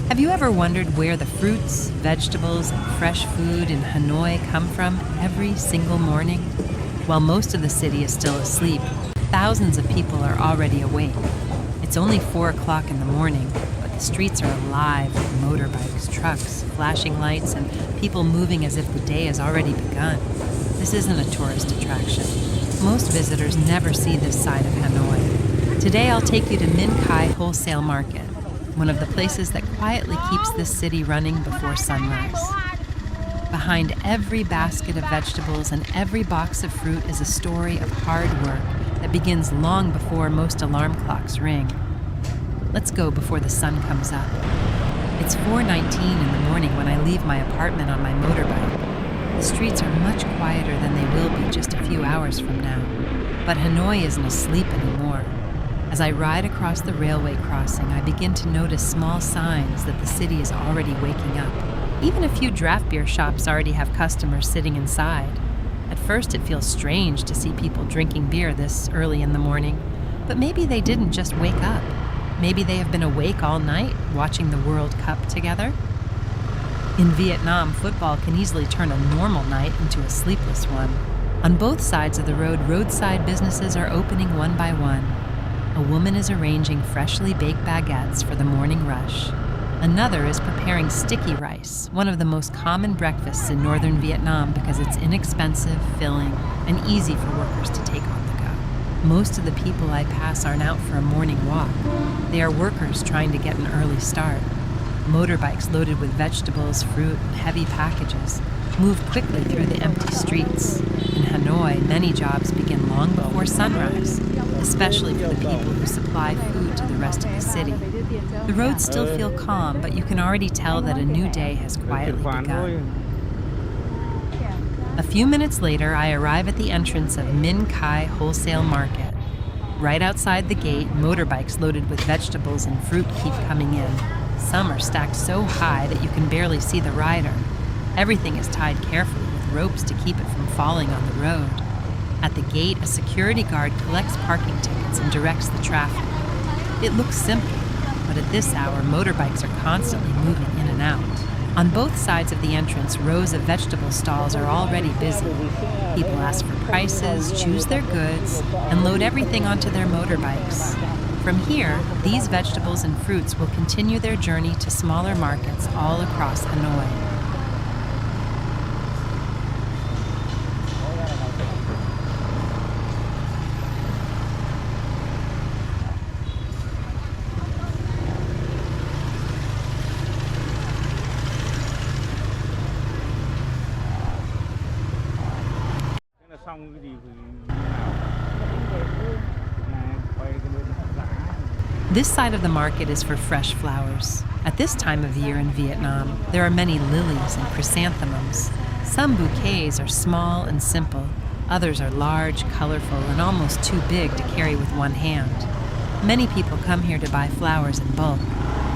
Have you ever wondered where the fruits, vegetables, and fresh food in Hanoi come from every single morning? While most of the city is still asleep, thousands of people are already awake. It's only 4 o'clock in the morning, but the streets are alive with motorbikes, trucks, flashing lights, and people moving as if the day has already begun. This isn't a tourist attraction. Most visitors never see this side of Hanoi. Today I'll take you to Minh Khai Wholesale Market, one of the places that quietly keeps this city running before sunrise. Behind every basket of vegetables and every box of fruit is a story of hard work that begins long before most alarm clocks ring. Let's go before the sun comes up. It's 4:19 in the morning when I leave my apartment on my motorbike. The streets are much quieter than they will be just a few hours from now. But Hanoi isn't asleep anymore. As I ride across the railway crossing, I begin to notice small signs that the city is already waking up. Even a few draft beer shops already have customers sitting inside. At first, it feels strange to see people drinking beer this early in the morning, but maybe they didn't just wake up. Maybe they have been awake all night, watching the World Cup together. In Vietnam, football can easily turn a normal night into a sleepless one. On both sides of the road, roadside businesses are opening one by one. A woman is arranging freshly baked baguettes for the morning rush. Another is preparing sticky rice, one of the most common breakfasts in northern Vietnam because it's inexpensive, filling, and easy for workers to take on the go. Most of the people I pass aren't out for a morning walk. They are workers trying to get an early start. Motorbikes loaded with vegetables, fruit, and heavy packages move quickly through the empty streets. In Hanoi, many jobs begin long before sunrise, especially for the people who supply food to the rest of the city. The roads still feel calm, but you can already tell that a new day has quietly begun. A few minutes later, I arrive at the entrance of Minh Khai Wholesale Market. Right outside the gate, motorbikes loaded with vegetables and fruit keep coming in. Some are stacked so high that you can barely see the rider. Everything is tied carefully with ropes to keep it from falling on the road. At the gate, a security guard collects parking tickets and directs the traffic. It looks simple, but at this hour, motorbikes are constantly moving in and out. On both sides of the entrance, rows of vegetable stalls are already busy. People ask for prices, choose their goods, and load everything onto their motorbikes. From here, these vegetables and fruits will continue their journey to smaller markets all across Hanoi. This side of the market is for fresh flowers. At this time of year in Vietnam, there are many lilies and chrysanthemums. Some bouquets are small and simple. Others are large, colorful, and almost too big to carry with one hand. Many people come here to buy flowers in bulk.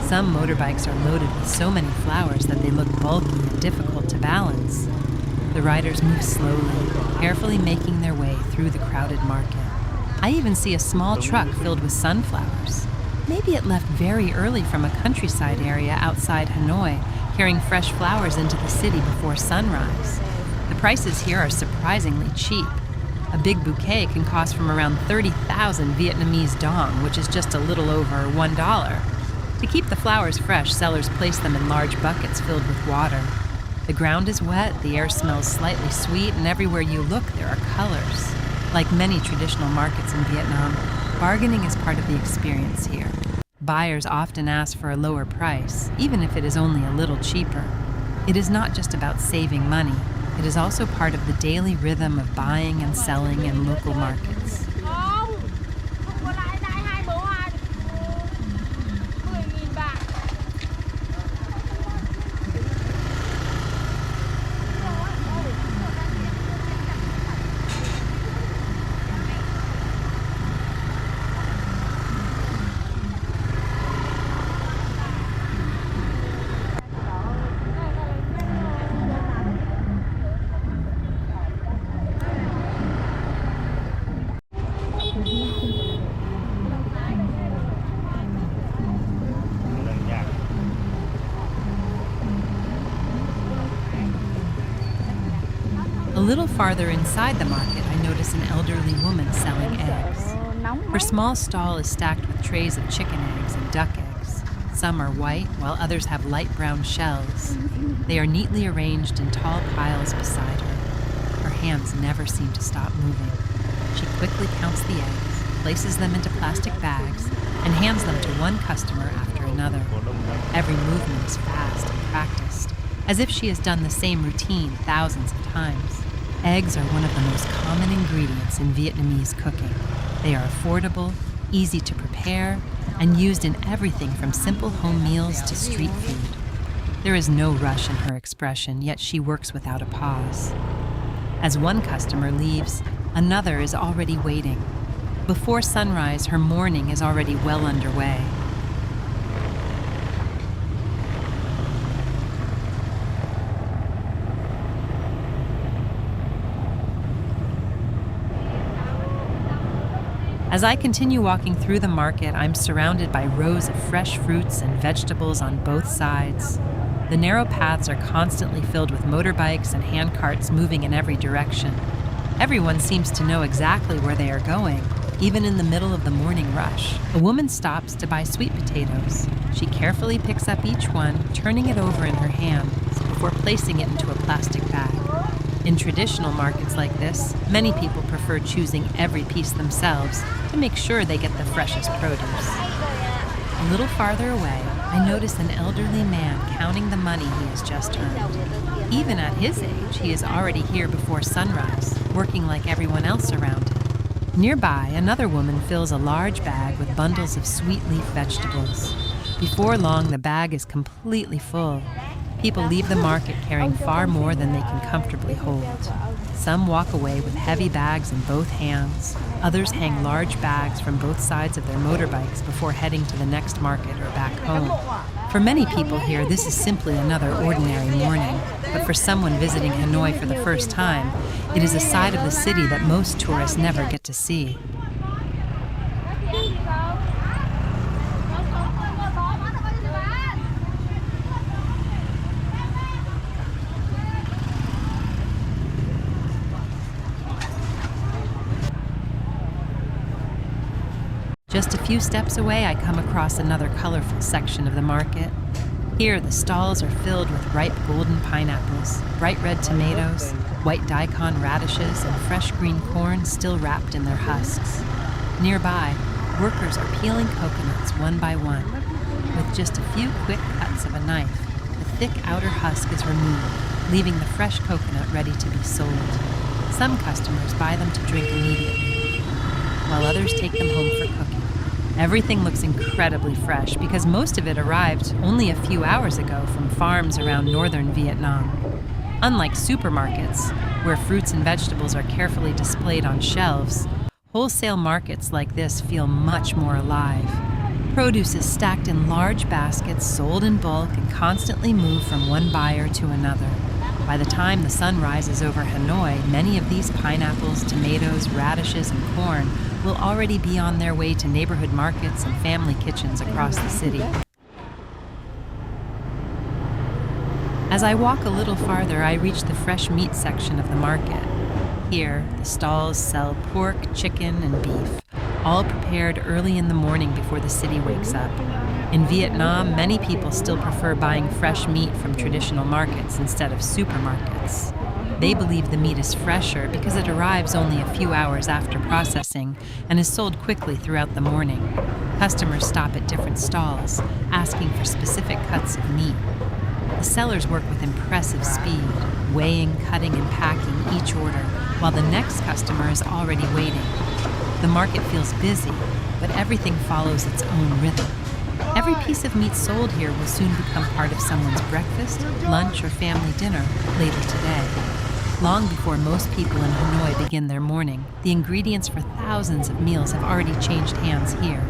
Some motorbikes are loaded with so many flowers that they look bulky and difficult to balance. The riders move slowly, carefully making their way through the crowded market. I even see a small truck filled with sunflowers. Maybe it left very early from a countryside area outside Hanoi, carrying fresh flowers into the city before sunrise. The prices here are surprisingly cheap. A big bouquet can cost from around 30,000 Vietnamese dong, which is just a little over $1. To keep the flowers fresh, sellers place them in large buckets filled with water. The ground is wet, the air smells slightly sweet, and everywhere you look there are colors. Like many traditional markets in Vietnam, bargaining is part of the experience here. Buyers often ask for a lower price, even if it is only a little cheaper. It is not just about saving money, it is also part of the daily rhythm of buying and selling in local markets. A little farther inside the market, I notice an elderly woman selling eggs. Her small stall is stacked with trays of chicken eggs and duck eggs. Some are white, while others have light brown shells. They are neatly arranged in tall piles beside her. Her hands never seem to stop moving. She quickly counts the eggs, places them into plastic bags, and hands them to one customer after another. Every movement is fast and practiced, as if she has done the same routine thousands of times. Eggs are one of the most common ingredients in Vietnamese cooking. They are affordable, easy to prepare, and used in everything from simple home meals to street food. There is no rush in her expression, yet she works without a pause. As one customer leaves, another is already waiting. Before sunrise, her morning is already well underway. As I continue walking through the market, I'm surrounded by rows of fresh fruits and vegetables on both sides. The narrow paths are constantly filled with motorbikes and hand carts moving in every direction. Everyone seems to know exactly where they are going, even in the middle of the morning rush. A woman stops to buy sweet potatoes. She carefully picks up each one, turning it over in her hands before placing it into a plastic bag. In traditional markets like this, many people prefer choosing every piece themselves to make sure they get the freshest produce. A little farther away, I notice an elderly man counting the money he has just earned. Even at his age, he is already here before sunrise, working like everyone else around him. Nearby, another woman fills a large bag with bundles of sweet leaf vegetables. Before long, the bag is completely full. People leave the market carrying far more than they can comfortably hold. Some walk away with heavy bags in both hands. Others hang large bags from both sides of their motorbikes before heading to the next market or back home. For many people here, this is simply another ordinary morning. But for someone visiting Hanoi for the first time, it is a side of the city that most tourists never get to see. Just a few steps away, I come across another colorful section of the market. Here, the stalls are filled with ripe golden pineapples, bright red tomatoes, white daikon radishes, and fresh green corn still wrapped in their husks. Nearby, workers are peeling coconuts one by one. With just a few quick cuts of a knife, the thick outer husk is removed, leaving the fresh coconut ready to be sold. Some customers buy them to drink immediately, while others take them home for cooking. Everything looks incredibly fresh because most of it arrived only a few hours ago from farms around northern Vietnam. Unlike supermarkets, where fruits and vegetables are carefully displayed on shelves, wholesale markets like this feel much more alive. Produce is stacked in large baskets, sold in bulk, and constantly moved from one buyer to another. By the time the sun rises over Hanoi, many of these pineapples, tomatoes, radishes, and corn will already be on their way to neighborhood markets and family kitchens across the city. As I walk a little farther, I reach the fresh meat section of the market. Here, the stalls sell pork, chicken, and beef, all prepared early in the morning before the city wakes up. In Vietnam, many people still prefer buying fresh meat from traditional markets instead of supermarkets. They believe the meat is fresher because it arrives only a few hours after processing and is sold quickly throughout the morning. Customers stop at different stalls, asking for specific cuts of meat. The sellers work with impressive speed, weighing, cutting, and packing each order, while the next customer is already waiting. The market feels busy, but everything follows its own rhythm. Every piece of meat sold here will soon become part of someone's breakfast, lunch, or family dinner later today. Long before most people in Hanoi begin their morning, the ingredients for thousands of meals have already changed hands here.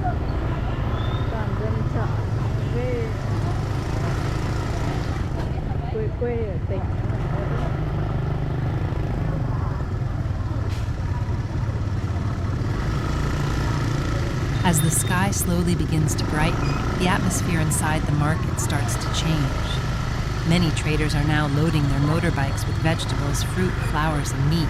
As the sky slowly begins to brighten, the atmosphere inside the market starts to change. Many traders are now loading their motorbikes with vegetables, fruit, flowers, and meat.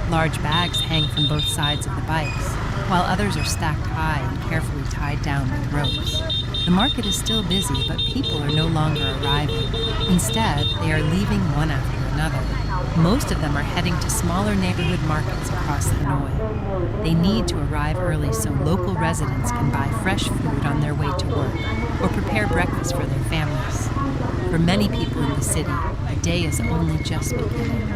Large bags hang from both sides of the bikes, while others are stacked high and carefully tied down with ropes. The market is still busy, but people are no longer arriving. Instead, they are leaving one after another. Most of them are heading to smaller neighborhood markets across Hanoi. They need to arrive early so local residents can buy fresh food on their way to work or prepare breakfast for their families. For many people in the city, the day is only just beginning.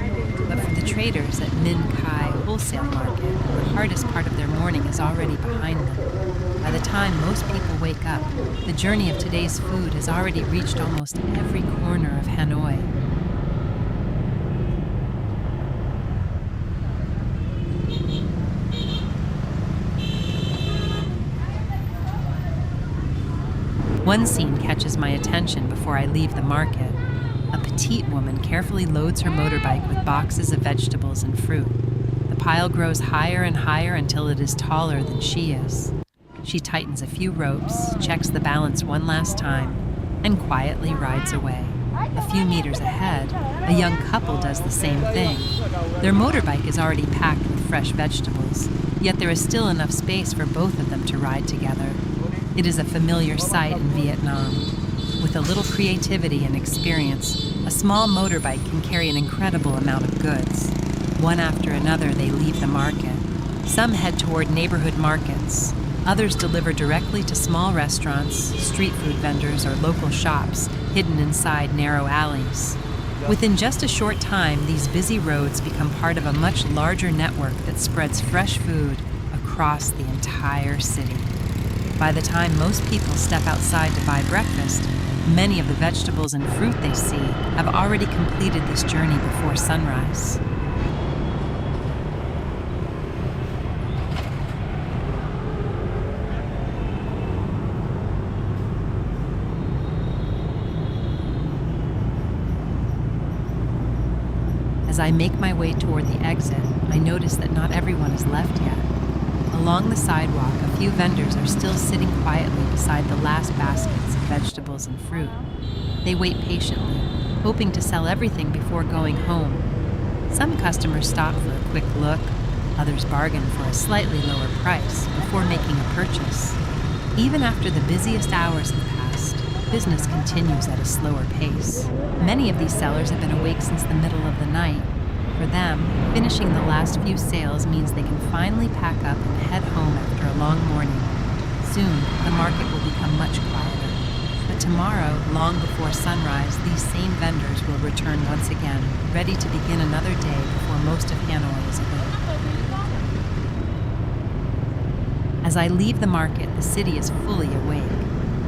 But for the traders at Minh Khai Wholesale Market, the hardest part of their morning is already behind them. By the time most people wake up, the journey of today's food has already reached almost every corner of Hanoi. One scene catches my attention before I leave the market. A petite woman carefully loads her motorbike with boxes of vegetables and fruit. The pile grows higher and higher until it is taller than she is. She tightens a few ropes, checks the balance one last time, and quietly rides away. A few meters ahead, a young couple does the same thing. Their motorbike is already packed with fresh vegetables, yet there is still enough space for both of them to ride together. It is a familiar sight in Vietnam. With a little creativity and experience, a small motorbike can carry an incredible amount of goods. One after another, they leave the market. Some head toward neighborhood markets. Others deliver directly to small restaurants, street food vendors, or local shops hidden inside narrow alleys. Within just a short time, these busy roads become part of a much larger network that spreads fresh food across the entire city. By the time most people step outside to buy breakfast, many of the vegetables and fruit they see have already completed this journey before sunrise. As I make my way toward the exit, I notice that not everyone is left yet. Along the sidewalk, a few vendors are still sitting quietly beside the last baskets of vegetables and fruit. They wait patiently, hoping to sell everything before going home. Some customers stop for a quick look, others bargain for a slightly lower price before making a purchase. Even after the busiest hours have passed, business continues at a slower pace. Many of these sellers have been awake since the middle of the night. For them, finishing the last few sales means they can finally pack up and head home after a long morning. Soon, the market will become much quieter. But tomorrow, long before sunrise, these same vendors will return once again, ready to begin another day before most of Hanoi is awake. As I leave the market, the city is fully awake.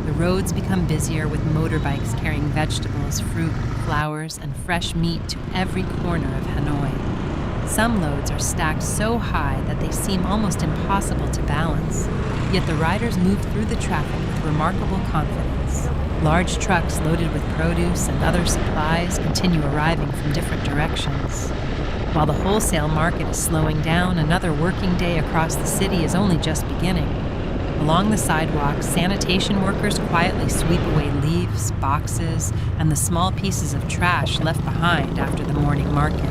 The roads become busier with motorbikes carrying vegetables, fruit, flowers, and fresh meat to every corner of Hanoi. Some loads are stacked so high that they seem almost impossible to balance, yet the riders move through the traffic with remarkable confidence. Large trucks loaded with produce and other supplies continue arriving from different directions. While the wholesale market is slowing down, another working day across the city is only just beginning. Along the sidewalks, sanitation workers quietly sweep away leaves, boxes, and the small pieces of trash left behind after the morning market.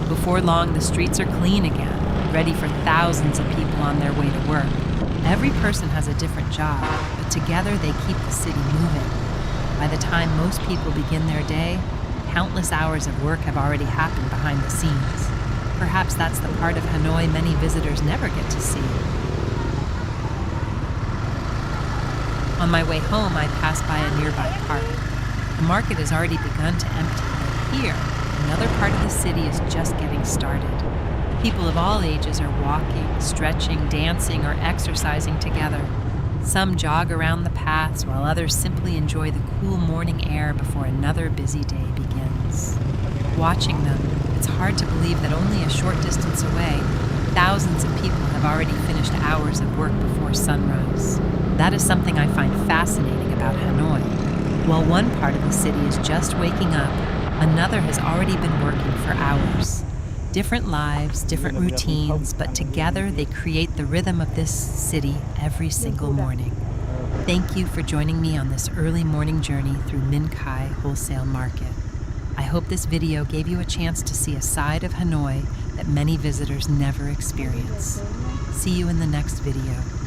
Before long, the streets are clean again, ready for thousands of people on their way to work. Every person has a different job, but together they keep the city moving. By the time most people begin their day, countless hours of work have already happened behind the scenes. Perhaps that's the part of Hanoi many visitors never get to see. On my way home, I pass by a nearby park. The market has already begun to empty, but here, another part of the city is just getting started. People of all ages are walking, stretching, dancing, or exercising together. Some jog around the paths, while others simply enjoy the cool morning air before another busy day begins. Watching them, it's hard to believe that only a short distance away, thousands of people have already finished hours of work before sunrise. That is something I find fascinating about Hanoi. While one part of the city is just waking up, another has already been working for hours. Different lives, different routines, but together they create the rhythm of this city every single morning. Thank you for joining me on this early morning journey through Minh Khai Wholesale Market. I hope this video gave you a chance to see a side of Hanoi that many visitors never experience. See you in the next video.